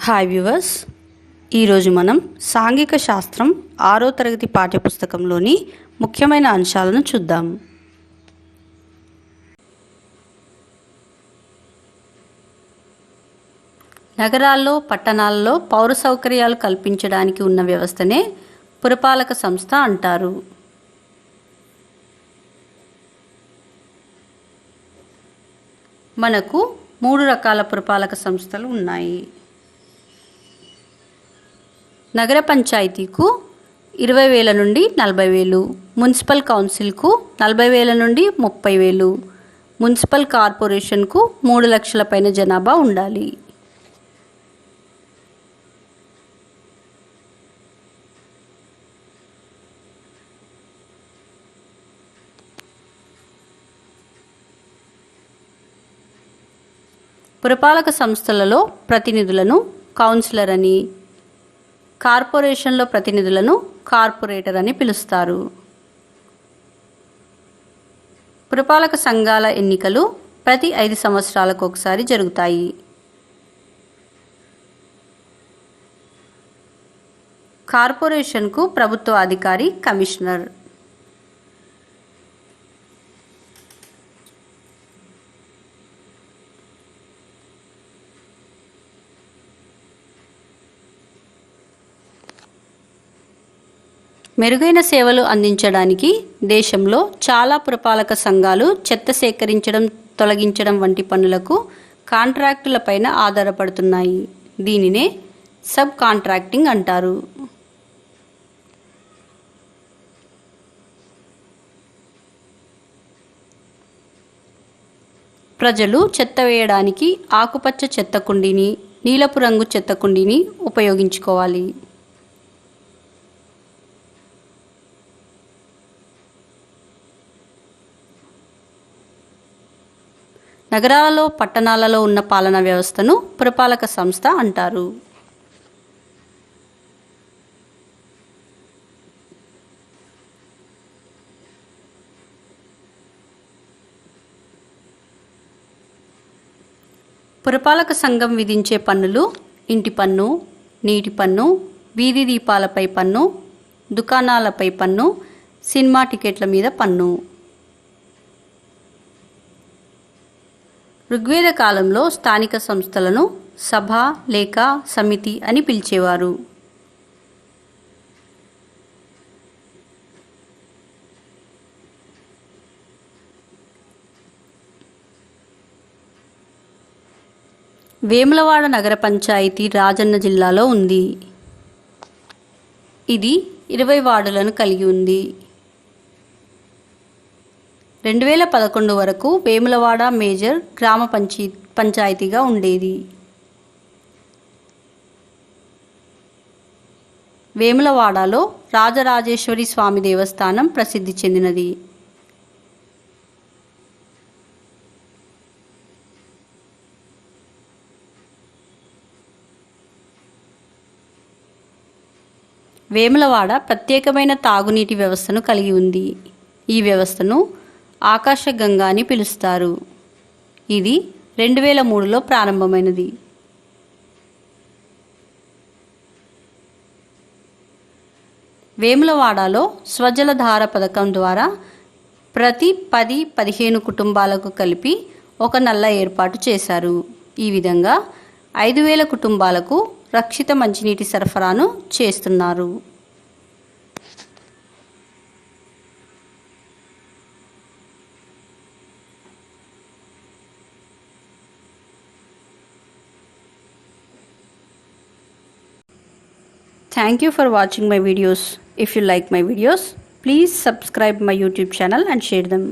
Hi viewers, ఈరోజు మనం సాంఘిక శాస్త్రం 6వ తరగతి పాఠ్యపుస్తకంలోని ముఖ్యమైన అంశాలను చూద్దాం. నగరాల్లో, పట్టణాల్లో పౌర సౌకర్యాలు కల్పించడానికి ఉన్న వ్యవస్థనే పురపాలక సంస్థ అంటారు. మనకు 3 రకాల పురపాలక సంస్థలు ఉన్నాయి. నగర పంచాయతీకు 20,000 నుండి 40,000, మున్సిపల్ కౌన్సిల్కు 40,000 నుండి 30,000, మున్సిపల్ కార్పొరేషన్కు 3 లక్షల పైన జనాభా ఉండాలి. పురపాలక సంస్థలలో ప్రతినిధులను కౌన్సిలర్ అని, కార్పొరేషన్లో ప్రతినిధులను కార్పొరేటర్ అని పిలుస్తారు. పురపాలక సంఘాల ఎన్నికలు ప్రతి 5 సంవత్సరాలకు ఒకసారి జరుగుతాయి. కార్పొరేషన్కు ప్రభుత్వ అధికారి కమిషనర్. మెరుగైన సేవలు అందించడానికి దేశంలో చాలా పురపాలక సంఘాలు చెత్త సేకరించడం, తొలగించడం వంటి పనులకు కాంట్రాక్టులపైన ఆధారపడుతున్నాయి. దీనినే సబ్ కాంట్రాక్టింగ్ అంటారు. ప్రజలు చెత్త వేయడానికి ఆకుపచ్చ చెత్త కుండీని, నీలపు రంగు చెత్త కుండీని ఉపయోగించుకోవాలి. నగరాలలో, పట్టణాలలో ఉన్న పాలనా వ్యవస్థను పురపాలక సంస్థ అంటారు. పురపాలక సంఘం విధించే పన్నులు ఇంటి పన్ను, నీటి పన్ను, వీధి దీపాలపై పన్ను, దుకాణాలపై పన్ను, సినిమా టికెట్ల మీద పన్ను. ఋగ్వేద కాలంలో స్థానిక సంస్థలను సభ లేక సమితి అని పిలిచేవారు. వేములవాడ నగర పంచాయతీ రాజన్న జిల్లాలో ఉంది. ఇది 20 వార్డులను కలిగి ఉంది. 2011 వరకు వేములవాడ మేజర్ గ్రామ పంచాయతీగా ఉండేది. వేములవాడలో రాజరాజేశ్వరి స్వామి దేవస్థానం ప్రసిద్ధి చెందినది. వేములవాడ ప్రత్యేకమైన తాగునీటి వ్యవస్థను కలిగి ఉంది. ఈ వ్యవస్థను ఆకాశగంగా అని పిలుస్తారు. ఇది 2003లో ప్రారంభమైనది. వేములవాడలో స్వజలధార పథకం ద్వారా ప్రతి 10-15 కుటుంబాలకు కలిపి ఒక నల్ల ఏర్పాటు చేశారు. ఈ విధంగా 5,000 కుటుంబాలకు రక్షిత మంచినీటి సరఫరాను చేస్తున్నారు. Thank you for watching my videos. If you like my videos, please subscribe my YouTube channel and share them.